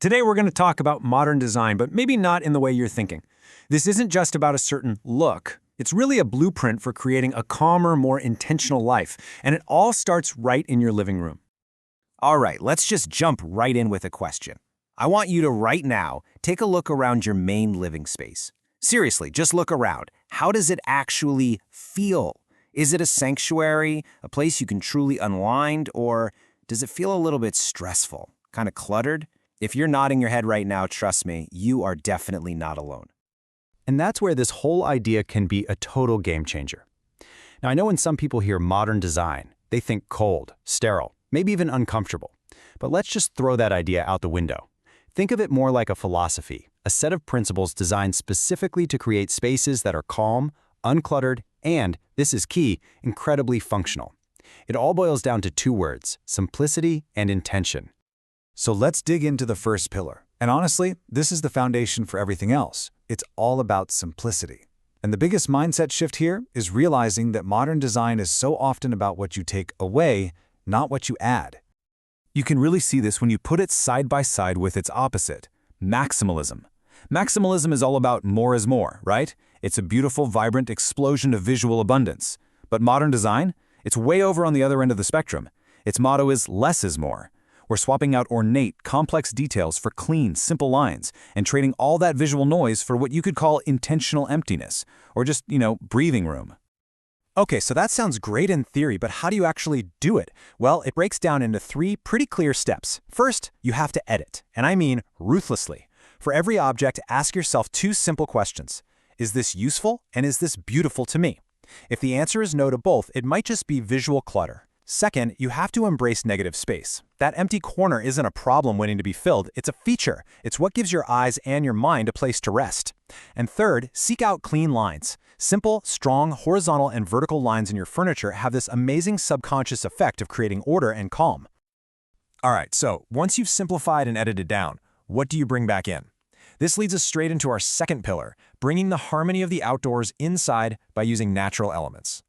Today we're going to talk about modern design, but maybe not in the way you're thinking. This isn't just about a certain look. It's really a blueprint for creating a calmer, more intentional life, and it all starts right in your living room. All right, let's just jump right in with a question. I want you to right now take a look around your main living space. Seriously, just look around. How does it actually feel? Is it a sanctuary, a place you can truly unwind, or does it feel a little bit stressful, kind of cluttered? If you're nodding your head right now, trust me, you are definitely not alone. And that's where this whole idea can be a total game changer. Now, I know when some people hear modern design, they think cold, sterile, maybe even uncomfortable. But let's just throw that idea out the window. Think of it more like a philosophy, a set of principles designed specifically to create spaces that are calm, uncluttered, and, this is key, incredibly functional. It all boils down to two words: simplicity and intention. So let's dig into the first pillar. And honestly, this is the foundation for everything else. It's all about simplicity. And the biggest mindset shift here is realizing that modern design is so often about what you take away, not what you add. You can really see this when you put it side by side with its opposite, maximalism. Maximalism is all about more is more, right? It's a beautiful, vibrant explosion of visual abundance. But modern design? It's way over on the other end of the spectrum. Its motto is less is more. We're swapping out ornate, complex details for clean, simple lines, and trading all that visual noise for what you could call intentional emptiness, or just, breathing room. Okay, so that sounds great in theory, but how do you actually do it? Well, it breaks down into three pretty clear steps. First, you have to edit, and I mean ruthlessly. For every object, ask yourself two simple questions. Is this useful, and is this beautiful to me? If the answer is no to both, it might just be visual clutter. Second, you have to embrace negative space. That empty corner isn't a problem waiting to be filled, it's a feature. It's what gives your eyes and your mind a place to rest. And third, seek out clean lines. Simple, strong, horizontal, and vertical lines in your furniture have this amazing subconscious effect of creating order and calm. All right, so once you've simplified and edited down, what do you bring back in? This leads us straight into our second pillar, bringing the harmony of the outdoors inside by using natural elements.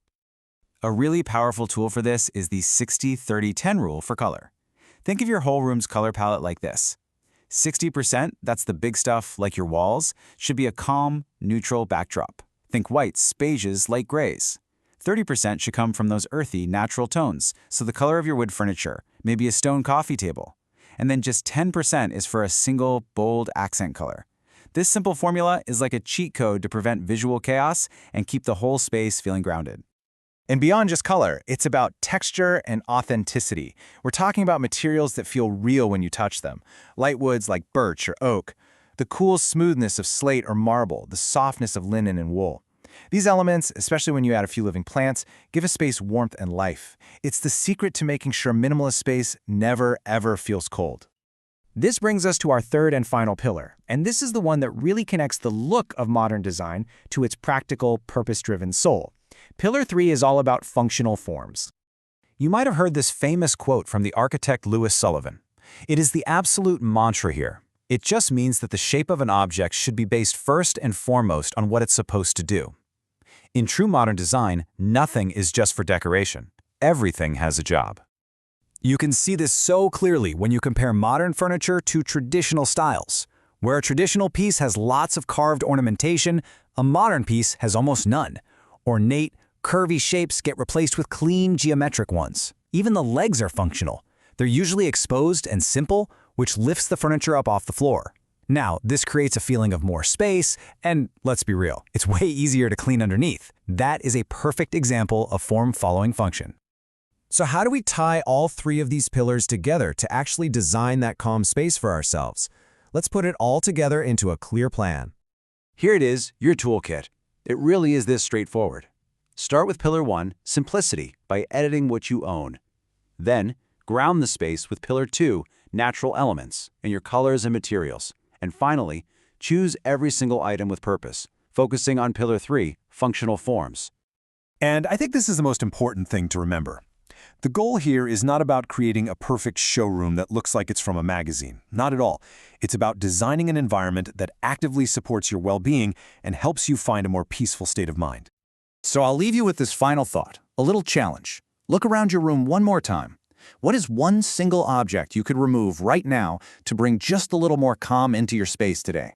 A really powerful tool for this is the 60-30-10 rule for color. Think of your whole room's color palette like this. 60%, that's the big stuff like your walls, should be a calm, neutral backdrop. Think whites, beiges, light grays. 30% should come from those earthy, natural tones, so the color of your wood furniture, maybe a stone coffee table. And then just 10% is for a single, bold accent color. This simple formula is like a cheat code to prevent visual chaos and keep the whole space feeling grounded. And beyond just color, it's about texture and authenticity. We're talking about materials that feel real when you touch them. Light woods like birch or oak, the cool smoothness of slate or marble, the softness of linen and wool. These elements, especially when you add a few living plants, give a space warmth and life. It's the secret to making sure minimalist space never, ever feels cold. This brings us to our third and final pillar, and this is the one that really connects the look of modern design to its practical, purpose-driven soul. Pillar 3 is all about functional forms. You might have heard this famous quote from the architect Louis Sullivan. It is the absolute mantra here. It just means that the shape of an object should be based first and foremost on what it's supposed to do. In true modern design, nothing is just for decoration. Everything has a job. You can see this so clearly when you compare modern furniture to traditional styles. Where a traditional piece has lots of carved ornamentation, a modern piece has almost none. Ornate, curvy shapes get replaced with clean, geometric ones. Even the legs are functional. They're usually exposed and simple, which lifts the furniture up off the floor. Now, this creates a feeling of more space, and let's be real, it's way easier to clean underneath. That is a perfect example of form following function. So how do we tie all three of these pillars together to actually design that calm space for ourselves? Let's put it all together into a clear plan. Here it is, your toolkit. It really is this straightforward. Start with Pillar 1, Simplicity, by editing what you own. Then, ground the space with Pillar 2, Natural Elements, and your colors and materials. And finally, choose every single item with purpose, focusing on Pillar 3, Functional Forms. And I think this is the most important thing to remember. The goal here is not about creating a perfect showroom that looks like it's from a magazine. Not at all. It's about designing an environment that actively supports your well-being and helps you find a more peaceful state of mind. So I'll leave you with this final thought, a little challenge. Look around your room one more time. What is one single object you could remove right now to bring just a little more calm into your space today?